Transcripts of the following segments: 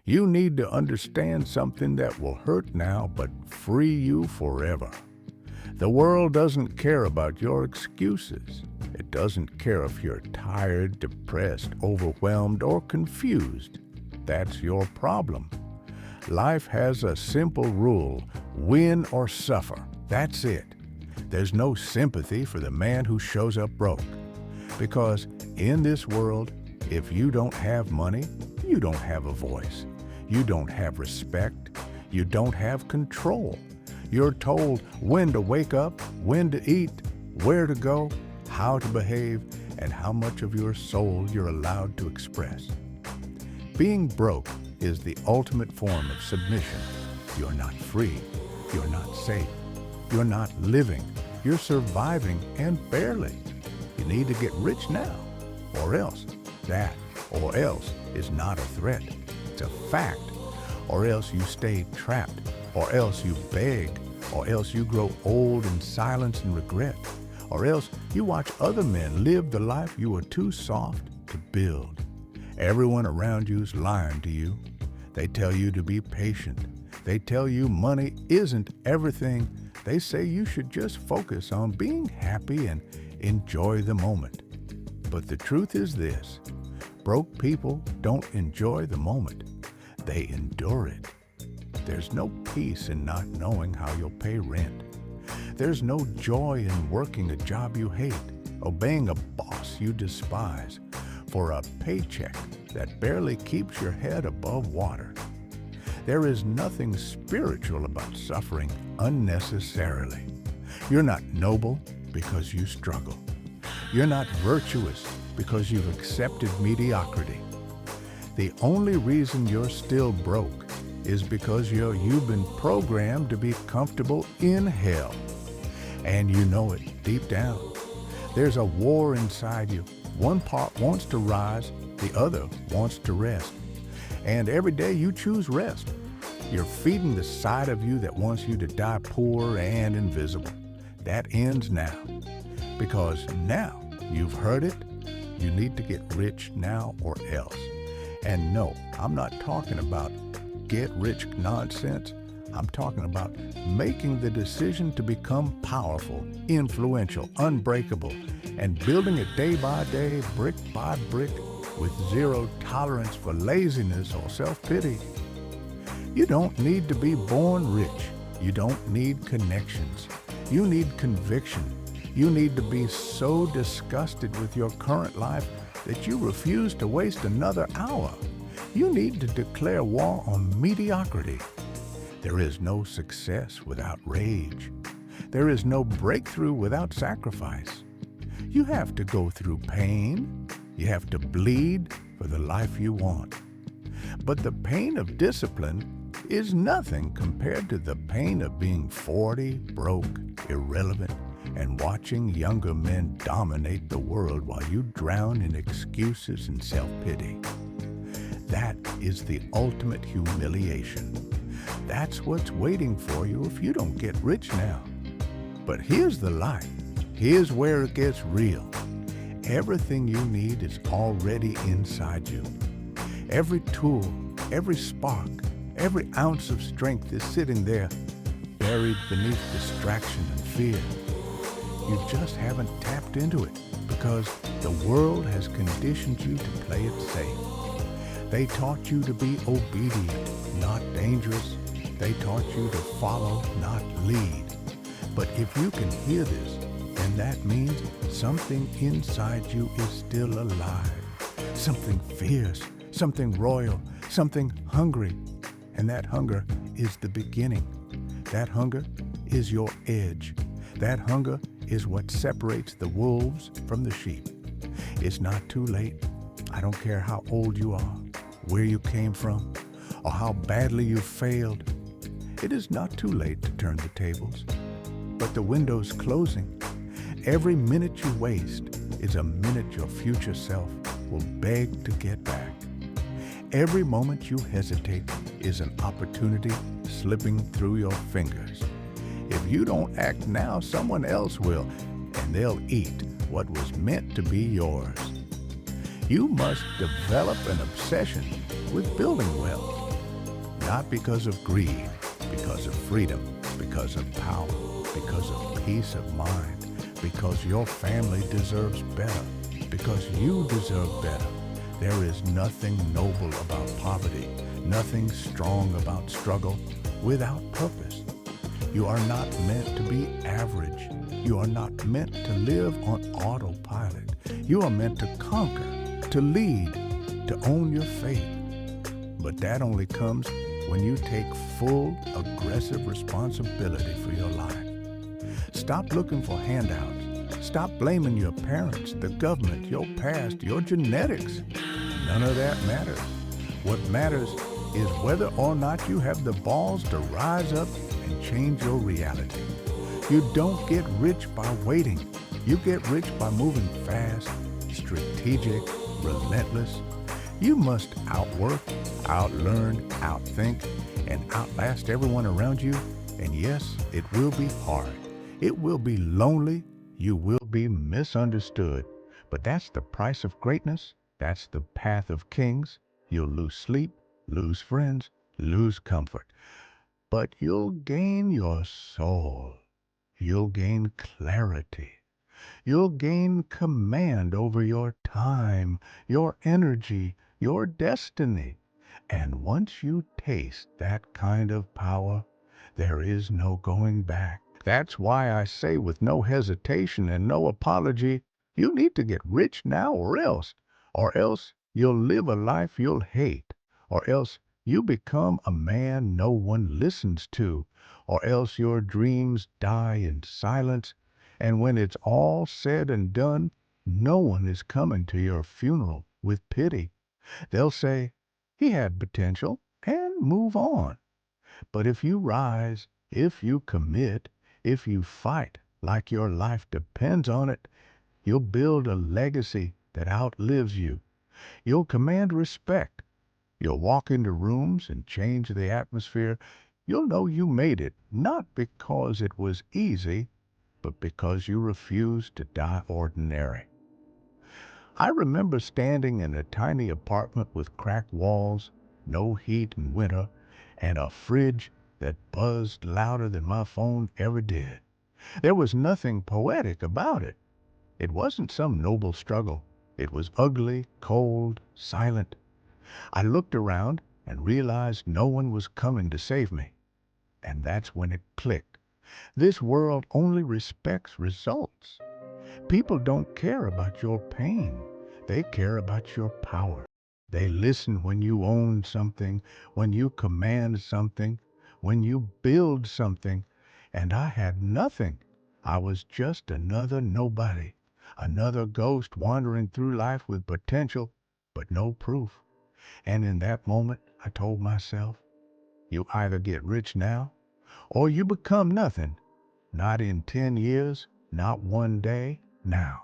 You need to understand something that will hurt now but free you forever. The world doesn't care about your excuses. It doesn't care if you're tired, depressed, overwhelmed, or confused. That's your problem. Life has a simple rule: win or suffer. That's it. There's no sympathy for the man who shows up broke. Because in this world, if you don't have money, you don't have a voice. You don't have respect. You don't have control. You're told when to wake up, when to eat, where to go, how to behave, and how much of your soul you're allowed to express. Being broke is the ultimate form of submission. You're not free. You're not safe. You're not living. You're surviving, and barely. You need to get rich now, or else. That, or else, is not a threat. It's a fact. Or else you stay trapped. Or else you beg. Or else you grow old in silence and regret. Or else you watch other men live the life you were too soft to build. Everyone around you's lying to you. They tell you to be patient. They tell you money isn't everything. They say you should just focus on being happy and enjoy the moment. But the truth is this: broke people don't enjoy the moment. They endure it. There's no peace in not knowing how you'll pay rent. There's no joy in working a job you hate, obeying a boss you despise, for a paycheck that barely keeps your head above water. There is nothing spiritual about suffering unnecessarily. You're not noble because you struggle. You're not virtuous because you've accepted mediocrity. The only reason you're still broke is because you've been programmed to be comfortable in hell. And you know it deep down. There's a war inside you. One part wants to rise, the other wants to rest. And every day you choose rest. You're feeding the side of you that wants you to die poor and invisible. That ends now. Because now you've heard it, you need to get rich now or else. And no, I'm not talking about get rich nonsense. I'm talking about making the decision to become powerful, influential, unbreakable, and building it day by day, brick by brick, with zero tolerance for laziness or self-pity. You don't need to be born rich. You don't need connections. You need conviction. You need to be so disgusted with your current life that you refuse to waste another hour. You need to declare war on mediocrity. There is no success without rage. There is no breakthrough without sacrifice. You have to go through pain. You have to bleed for the life you want. But the pain of discipline is nothing compared to the pain of being 40, broke, irrelevant, and watching younger men dominate the world while you drown in excuses and self-pity. That is the ultimate humiliation. That's what's waiting for you if you don't get rich now. But here's the life. Here's where it gets real. Everything you need is already inside you. Every tool, every spark, every ounce of strength is sitting there, buried beneath distraction and fear. You just haven't tapped into it because the world has conditioned you to play it safe. They taught you to be obedient, not dangerous. They taught you to follow, not lead. But if you can hear this, then that means something inside you is still alive. Something fierce, something royal, something hungry. And that hunger is the beginning. That hunger is your edge. That hunger is what separates the wolves from the sheep. It's not too late. I don't care how old you are, where you came from, or how badly you failed. It is not too late to turn the tables. But the window's closing. Every minute you waste is a minute your future self will beg to get back. Every moment you hesitate is an opportunity slipping through your fingers. If you don't act now, someone else will, and they'll eat what was meant to be yours. You must develop an obsession with building wealth. Not because of greed, because of freedom, because of power, because of peace of mind, because your family deserves better, because you deserve better. There is nothing noble about poverty, nothing strong about struggle without purpose. You are not meant to be average. You are not meant to live on autopilot. You are meant to conquer, to lead, to own your faith. But that only comes when you take full, aggressive responsibility for your life. Stop looking for handouts. Stop blaming your parents, the government, your past, your genetics. None of that matters. What matters is whether or not you have the balls to rise up and change your reality. You don't get rich by waiting. You get rich by moving fast, strategic, relentless. You must outwork, outlearn, outthink, and outlast everyone around you. And yes, it will be hard. It will be lonely. You will be misunderstood. But that's the price of greatness. That's the path of kings. You'll lose sleep, lose friends, lose comfort. But you'll gain your soul. You'll gain clarity. You'll gain command over your time, your energy, your destiny. And once you taste that kind of power, there is no going back. That's why I say with no hesitation and no apology, you need to get rich now or else you'll live a life you'll hate, or else you become a man no one listens to, or else your dreams die in silence, and when it's all said and done, no one is coming to your funeral with pity. They'll say, he had potential, and move on. But if you rise, if you commit, if you fight like your life depends on it, you'll build a legacy that outlives you. You'll command respect. You'll walk into rooms and change the atmosphere. You'll know you made it, not because it was easy, but because you refused to die ordinary. I remember standing in a tiny apartment with cracked walls, no heat in winter, and a fridge that buzzed louder than my phone ever did. There was nothing poetic about it. It wasn't some noble struggle. It was ugly, cold, silent. I looked around and realized no one was coming to save me. And that's when it clicked. This world only respects results. People don't care about your pain. They care about your power. They listen when you own something, when you command something, when you build something. And I had nothing. I was just another nobody, another ghost wandering through life with potential, but no proof. And in that moment, I told myself, you either get rich now, or you become nothing. Not in 10 years, not one day, now.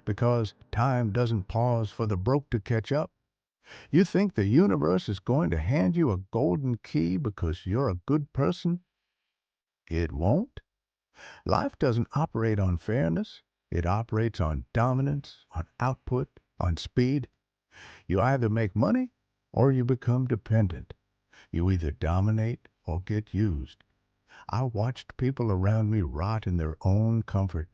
Because time doesn't pause for the broke to catch up. You think the universe is going to hand you a golden key because you're a good person? It won't. Life doesn't operate on fairness. It operates on dominance, on output, on speed. You either make money or you become dependent. You either dominate or get used. I watched people around me rot in their own comfort.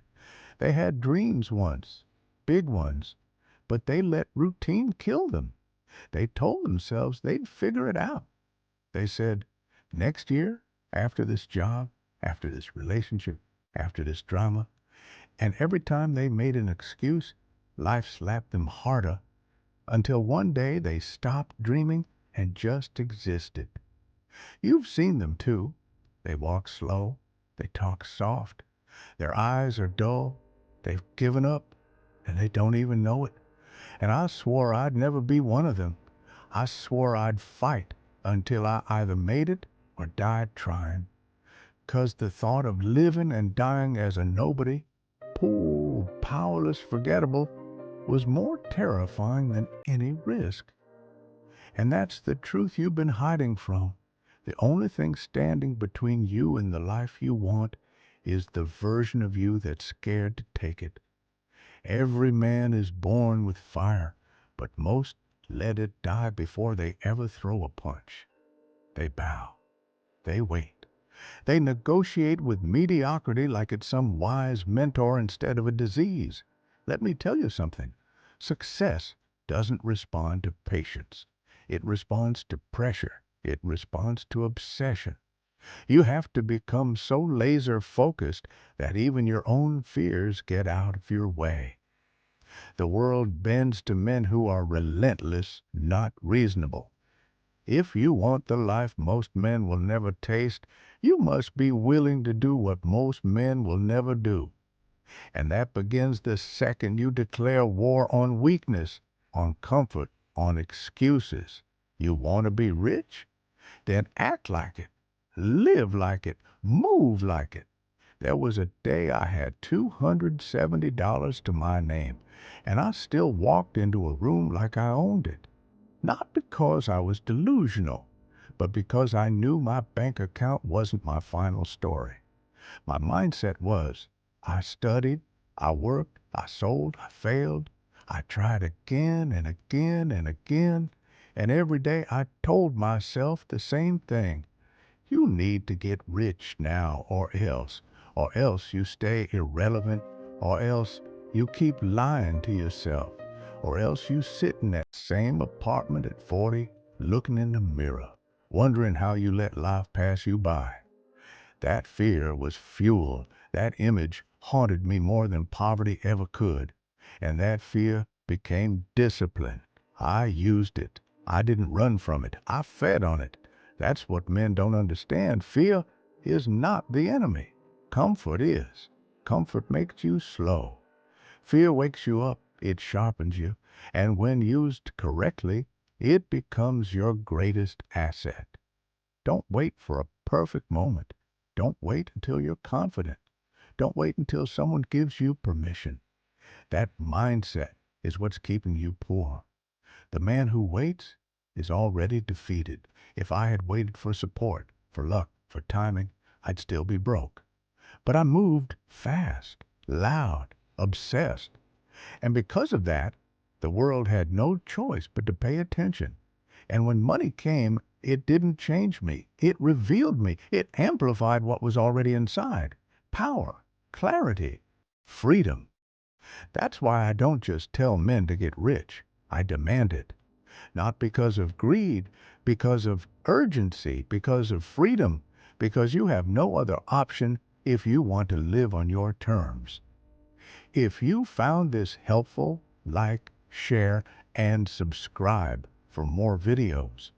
They had dreams once, big ones, but they let routine kill them. They told themselves they'd figure it out. They said, next year, after this job, after this relationship, after this drama, and every time they made an excuse, life slapped them harder until one day they stopped dreaming and just existed. You've seen them too. They walk slow, they talk soft, their eyes are dull, they've given up, and they don't even know it. And I swore I'd never be one of them. I swore I'd fight until I either made it or died trying. 'Cause the thought of living and dying as a nobody, poor, powerless, forgettable, was more terrifying than any risk. And that's the truth you've been hiding from. The only thing standing between you and the life you want is the version of you that's scared to take it. Every man is born with fire, but most let it die before they ever throw a punch. They bow. They wait. They negotiate with mediocrity like it's some wise mentor instead of a disease. Let me tell you something. Success doesn't respond to patience. It responds to pressure. It responds to obsession. You have to become so laser focused that even your own fears get out of your way. The world bends to men who are relentless, not reasonable. If you want the life most men will never taste, you must be willing to do what most men will never do. And that begins the second you declare war on weakness, on comfort, on excuses. You want to be rich? Then act like it. Live like it. Move like it. There was a day I had $270 to my name, and I still walked into a room like I owned it. Not because I was delusional, but because I knew my bank account wasn't my final story. My mindset was, I studied, I worked, I sold, I failed, I tried again and again and again, and every day I told myself the same thing. You need to get rich now or else you stay irrelevant, or else you keep lying to yourself, or else you sit in that same apartment at 40, looking in the mirror, wondering how you let life pass you by. That fear was fuel. That image haunted me more than poverty ever could. And that fear became discipline. I used it. I didn't run from it. I fed on it. That's what men don't understand. Fear is not the enemy. Comfort is. Comfort makes you slow. Fear wakes you up. It sharpens you. And when used correctly, it becomes your greatest asset. Don't wait for a perfect moment. Don't wait until you're confident. Don't wait until someone gives you permission. That mindset is what's keeping you poor. The man who waits is already defeated. If I had waited for support, for luck, for timing, I'd still be broke. But I moved fast, loud, obsessed. And because of that, the world had no choice but to pay attention. And when money came, it didn't change me. It revealed me. It amplified what was already inside. Power, clarity, freedom. That's why I don't just tell men to get rich. I demand it. Not because of greed, because of urgency, because of freedom, because you have no other option if you want to live on your terms. If you found this helpful, like, share, and subscribe for more videos.